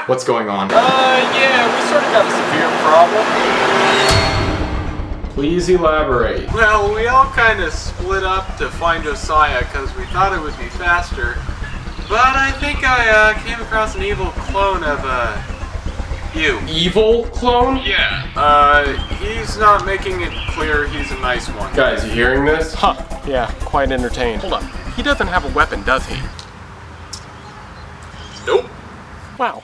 what's going on? Yeah, we sort of got a severe problem. Please elaborate. Well, we all kind of split up to find Josiah because we thought it would be faster. But I think I came across an evil clone of, you. Evil clone? Yeah. He's not making it clear he's a nice one. Guys, you hearing this? Huh. Yeah, quite entertained. Hold up. He doesn't have a weapon, does he? Nope. Wow.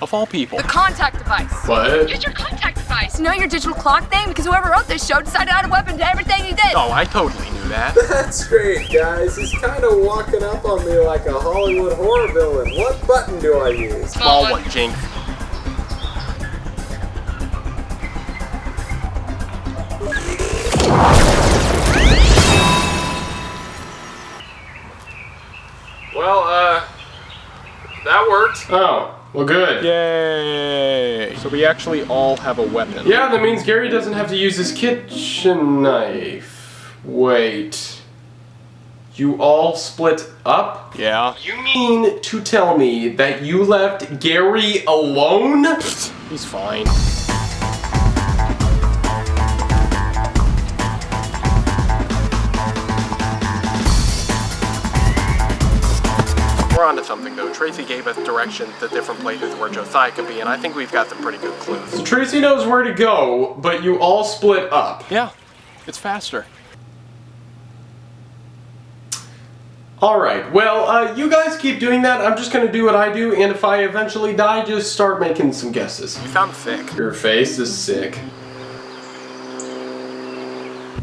Of all people. The contact device. What? Use your contact device. You know your digital clock thing? Because whoever wrote this show decided to add a weapon to everything he did. Oh, I totally knew that. That's great, guys. He's kind of walking up on me like a Hollywood horror villain. What button do I use? Small one, Jink. Well, that worked. Oh, well good. Yay! So we actually all have a weapon. Yeah, that means Gary doesn't have to use his kitchen knife. Wait. You all split up? Yeah. You mean to tell me that you left Gary alone? He's fine. We're onto something though. Tracy gave us directions to different places where Josiah could be, and I think we've got some pretty good clues. So Tracy knows where to go, but you all split up. Yeah, it's faster. Alright, well, you guys keep doing that. I'm just gonna do what I do, and if I eventually die, just start making some guesses. You sound sick. Your face is sick.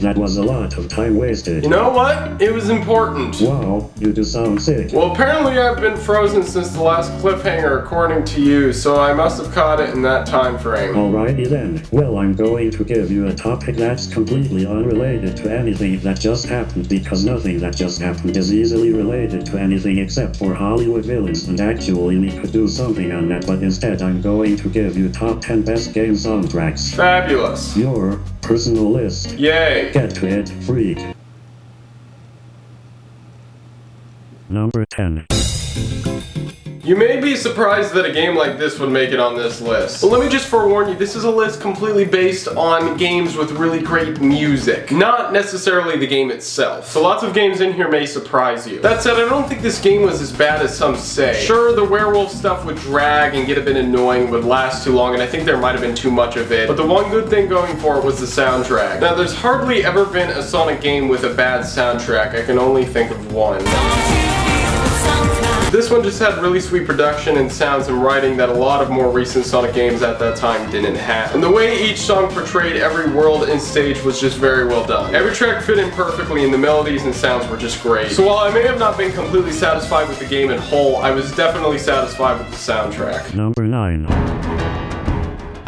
That was a lot of time wasted. You know what? It was important. Wow, you do sound sick. Well, apparently I've been frozen since the last cliffhanger, according to you, so I must have caught it in that time frame. Alrighty then. Well, I'm going to give you a topic that's completely unrelated to anything that just happened, because nothing that just happened is easily related to anything except for Hollywood villains, and actually we could do something on that, but instead I'm going to give you top 10 best game soundtracks. Fabulous. Your personal list. Yay. Get to it, freak. Number 10. You may be surprised that a game like this would make it on this list. But let me just forewarn you, this is a list completely based on games with really great music, not necessarily the game itself. So lots of games in here may surprise you. That said, I don't think this game was as bad as some say. Sure, the werewolf stuff would drag and get a bit annoying, would last too long, and I think there might have been too much of it. But the one good thing going for it was the soundtrack. Now, there's hardly ever been a Sonic game with a bad soundtrack. I can only think of one. This one just had really sweet production and sounds and writing that a lot of more recent Sonic games at that time didn't have. And the way each song portrayed every world and stage was just very well done. Every track fit in perfectly and the melodies and sounds were just great. So while I may have not been completely satisfied with the game in whole, I was definitely satisfied with the soundtrack. Number 9.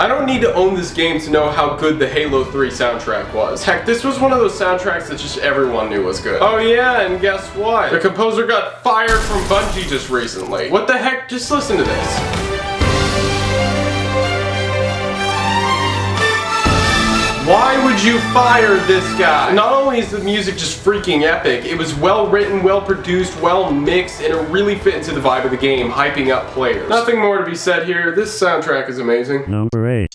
I don't need to own this game to know how good the Halo 3 soundtrack was. Heck, this was one of those soundtracks that just everyone knew was good. Oh yeah, and guess what? The composer got fired from Bungie just recently. What the heck? Just listen to this. Why would you fire this guy? Not only is the music just freaking epic, it was well written, well produced, well mixed, and it really fit into the vibe of the game, hyping up players. Nothing more to be said here, this soundtrack is amazing. Number 8.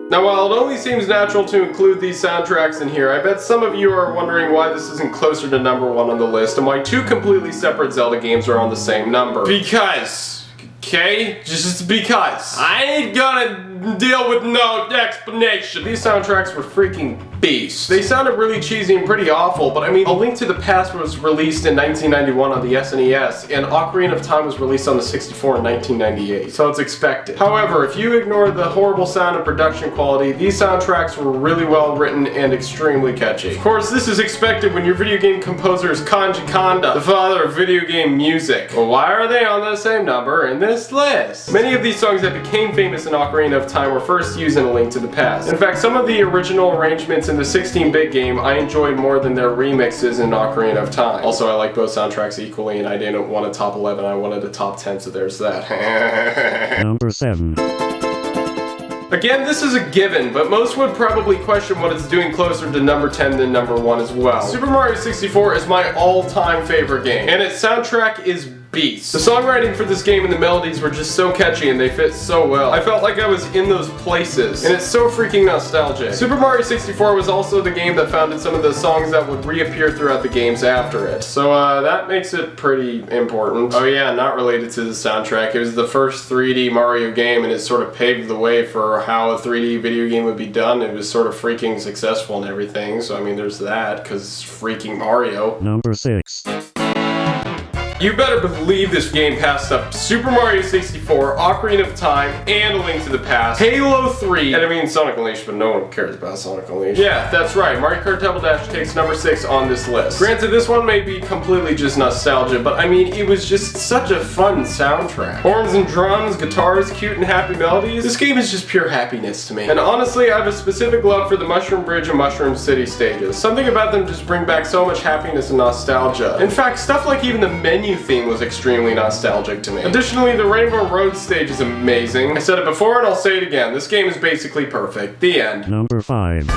Now while it only seems natural to include these soundtracks in here, I bet some of you are wondering why this isn't closer to number 1 on the list, and why 2 completely separate Zelda games are on the same number. Because. Okay? Just because. I ain't gonna deal with no explanation. These soundtracks were freaking beasts. They sounded really cheesy and pretty awful, but I mean, A Link to the Past was released in 1991 on the SNES, and Ocarina of Time was released on the 64 in 1998, so it's expected. However, if you ignore the horrible sound and production quality, these soundtracks were really well written and extremely catchy. Of course, this is expected when your video game composer is Kanji Kanda, the father of video game music. Well, why are they on the same number in this list? Many of these songs that became famous in Ocarina of Time were first used in A Link to the Past. In fact, some of the original arrangements in the 16-bit game I enjoyed more than their remixes in Ocarina of Time. Also, I like both soundtracks equally, and I didn't want a top 11, I wanted a top 10, so there's that. Number 7. Again, this is a given, but most would probably question what it's doing closer to number 10 than number 1 as well. Super Mario 64 is my all-time favorite game, and its soundtrack is beast. The songwriting for this game and the melodies were just so catchy and they fit so well. I felt like I was in those places, and it's so freaking nostalgic. Super Mario 64 was also the game that founded some of the songs that would reappear throughout the games after it. So that makes it pretty important. Oh yeah, not related to the soundtrack. It was the first 3D Mario game, and it sort of paved the way for how a 3D video game would be done. It was sort of freaking successful and everything. So I mean, there's that, because it's freaking Mario. Number 6. You better believe this game passed up Super Mario 64, Ocarina of Time, and A Link to the Past, Halo 3, and I mean Sonic Unleashed, but no one cares about Sonic Unleashed. Yeah, that's right, Mario Kart Double Dash takes number 6 on this list. Granted, this one may be completely just nostalgia, but I mean, it was just such a fun soundtrack. Horns and drums, guitars, cute and happy melodies. This game is just pure happiness to me. And honestly, I have a specific love for the Mushroom Bridge and Mushroom City stages. Something about them just bring back so much happiness and nostalgia. In fact, stuff like even the menu theme was extremely nostalgic to me. Additionally, the Rainbow Road stage is amazing. I said it before and I'll say it again. This game is basically perfect. The end. Number 5.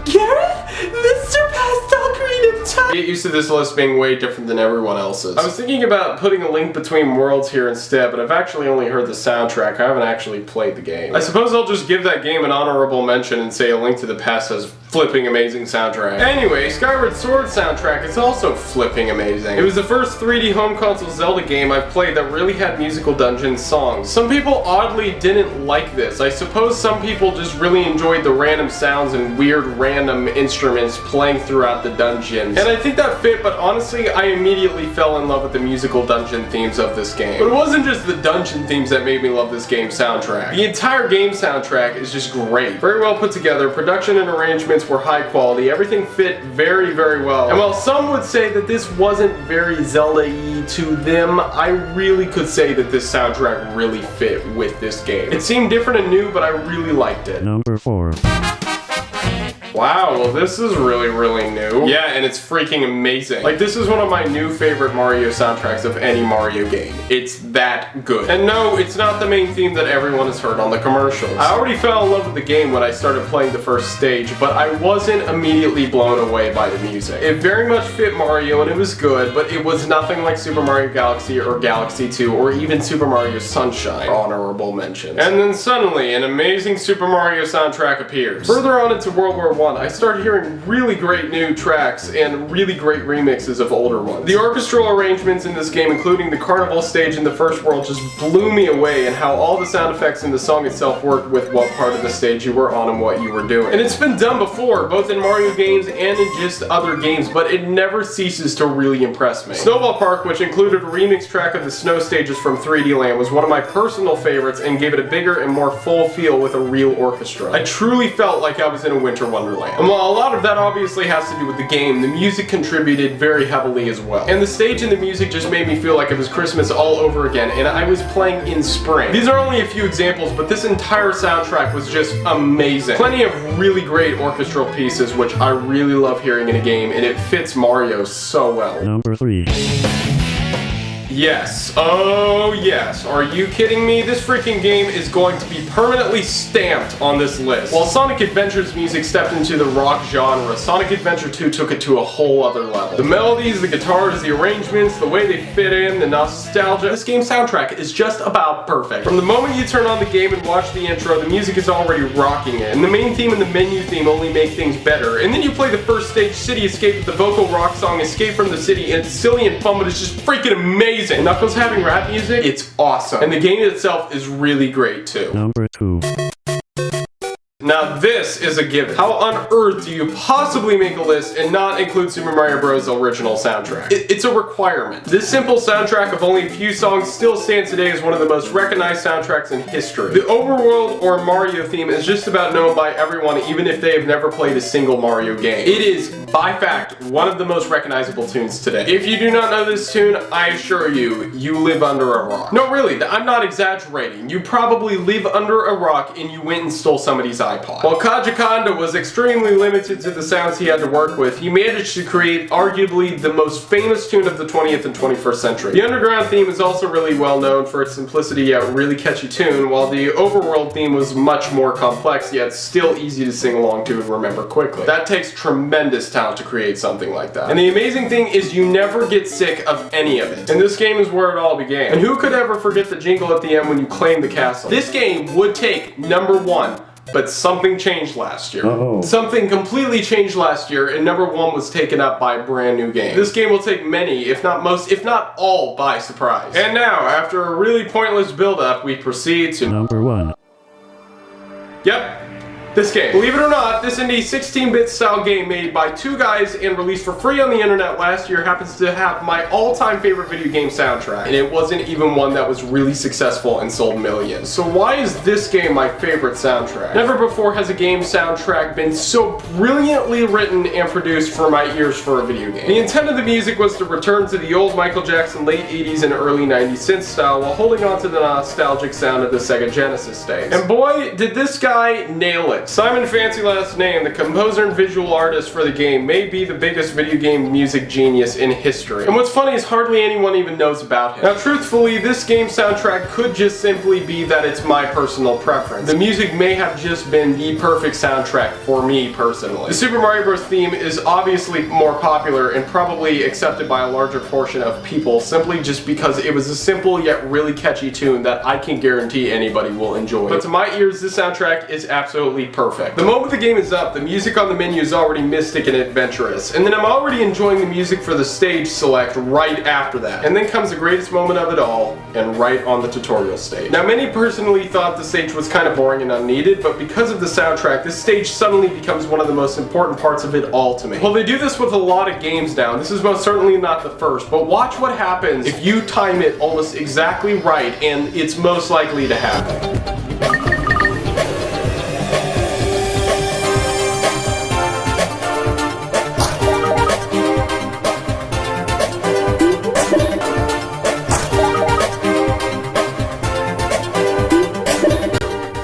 Garrett, this surpassed Ocarina of Time. Get used to this list being way different than everyone else's. I was thinking about putting a Link Between Worlds here instead, but I've actually only heard the soundtrack. I haven't actually played the game. I suppose I'll just give that game an honorable mention and say A Link to the Past has flipping amazing soundtrack. Anyway, Skyward Sword soundtrack is also flipping amazing. It was the first 3D home console Zelda game I've played that really had musical dungeon songs. Some people oddly didn't like this. I suppose some people just really enjoyed the random sounds and weird random instruments playing throughout the dungeons. And I think that fit, but honestly, I immediately fell in love with the musical dungeon themes of this game. But it wasn't just the dungeon themes that made me love this game's soundtrack. The entire game soundtrack is just great. Very well put together, production and arrangements were high quality, everything fit very, very well. And while some would say that this wasn't very Zelda-y to them, I really could say that this soundtrack really fit with this game. It seemed different and new, but I really liked it. Number 4. Wow, well this is really, really new. Yeah, and it's freaking amazing. Like, this is one of my new favorite Mario soundtracks of any Mario game. It's that good. And no, it's not the main theme that everyone has heard on the commercials. I already fell in love with the game when I started playing the first stage, but I wasn't immediately blown away by the music. It very much fit Mario and it was good, but it was nothing like Super Mario Galaxy or Galaxy 2 or even Super Mario Sunshine. Honorable mentions. And then suddenly, an amazing Super Mario soundtrack appears. Further on into World War I, I started hearing really great new tracks and really great remixes of older ones. The orchestral arrangements in this game, including the carnival stage in the first world, just blew me away, and how all the sound effects in the song itself worked with what part of the stage you were on and what you were doing. And it's been done before, both in Mario games and in just other games, but it never ceases to really impress me. Snowball Park, which included a remix track of the snow stages from 3D Land, was one of my personal favorites and gave it a bigger and more full feel with a real orchestra. I truly felt like I was in a winter wonderland. And while a lot of that obviously has to do with the game, the music contributed very heavily as well. And the stage and the music just made me feel like it was Christmas all over again, and I was playing in spring. These are only a few examples, but this entire soundtrack was just amazing. Plenty of really great orchestral pieces, which I really love hearing in a game, and it fits Mario so well. Number 3. Yes. Oh yes. Are you kidding me? This freaking game is going to be permanently stamped on this list. While Sonic Adventure's music stepped into the rock genre, Sonic Adventure 2 took it to a whole other level. The melodies, the guitars, the arrangements, the way they fit in, the nostalgia. This game's soundtrack is just about perfect. From the moment you turn on the game and watch the intro, the music is already rocking it, and the main theme and the menu theme only make things better. And then you play the first stage, City Escape, with the vocal rock song Escape from the City, and it's silly and fun, but it's just freaking amazing. And Knuckles having rap music, it's awesome. And the game itself is really great too. Number 2. Now this is a given. How on earth do you possibly make a list and not include Super Mario Bros. Original soundtrack? It's a requirement. This simple soundtrack of only a few songs still stands today as one of the most recognized soundtracks in history. The overworld or Mario theme is just about known by everyone, even if they have never played a single Mario game. It is, by fact, one of the most recognizable tunes today. If you do not know this tune, I assure you, you live under a rock. No, really, I'm not exaggerating. You probably live under a rock and you went and stole somebody's iPod. iPod. While Kaji Kondo was extremely limited to the sounds he had to work with, he managed to create arguably the most famous tune of the 20th and 21st century. The underground theme is also really well known for its simplicity yet really catchy tune, while the overworld theme was much more complex yet still easy to sing along to and remember quickly. That takes tremendous talent to create something like that. And the amazing thing is you never get sick of any of it. And this game is where it all began. And who could ever forget the jingle at the end when you claim the castle? This game would take number 1. But something changed last year. Something completely changed last year, and number 1 was taken up by a brand new game. This game will take many, if not most, if not all, by surprise. And now, after a really pointless build-up, we proceed to Number 1. Yep. This game. Believe it or not, this indie 16-bit style game made by 2 guys and released for free on the internet last year happens to have my all-time favorite video game soundtrack. And it wasn't even one that was really successful and sold millions. So why is this game my favorite soundtrack? Never before has a game soundtrack been so brilliantly written and produced for my ears for a video game. The intent of the music was to return to the old Michael Jackson late 80s and early 90s synth style while holding on to the nostalgic sound of the Sega Genesis days. And boy, did this guy nail it. Simon Fancy Last Name, the composer and visual artist for the game, may be the biggest video game music genius in history. And what's funny is hardly anyone even knows about him. Now truthfully, this game soundtrack could just simply be that it's my personal preference. The music may have just been the perfect soundtrack for me personally. The Super Mario Bros. Theme is obviously more popular and probably accepted by a larger portion of people simply just because it was a simple yet really catchy tune that I can guarantee anybody will enjoy. But to my ears, this soundtrack is absolutely perfect. The moment the game is up, the music on the menu is already mystic and adventurous, and then I'm already enjoying the music for the stage select right after that. And then comes the greatest moment of it all, and right on the tutorial stage. Now many personally thought the stage was kind of boring and unneeded, but because of the soundtrack, this stage suddenly becomes one of the most important parts of it all to me. Well, they do this with a lot of games now, and this is most certainly not the first, but watch what happens if you time it almost exactly right, and it's most likely to happen.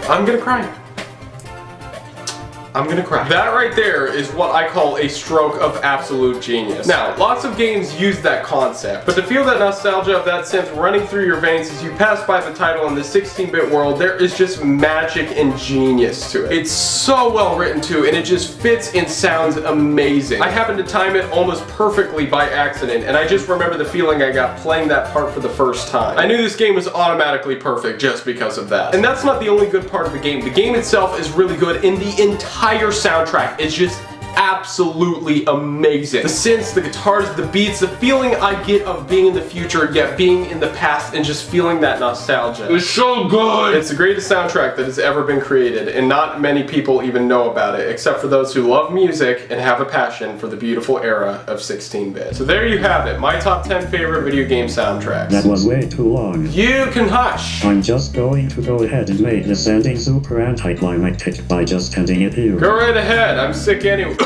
I'm gonna cry. I'm gonna cry. That right there is what I call a stroke of absolute genius. Now, lots of games use that concept, but to feel that nostalgia of that synth running through your veins as you pass by the title in the 16-bit world, there is just magic and genius to it. It's so well written too, and it just fits and sounds amazing. I happened to time it almost perfectly by accident, and I just remember the feeling I got playing that part for the first time. I knew this game was automatically perfect just because of that. And that's not the only good part of the game. The game itself is really good, and the entire soundtrack is just absolutely amazing. The synths, the guitars, the beats, the feeling I get of being in the future yet being in the past and just feeling that nostalgia. It's so good! It's the greatest soundtrack that has ever been created, and not many people even know about it, except for those who love music and have a passion for the beautiful era of 16-bit. So there you have it, my top 10 favorite video game soundtracks. That was way too long. You can hush! I'm just going to go ahead and make this ending super anticlimactic by just ending it here. Go right ahead, I'm sick anyway.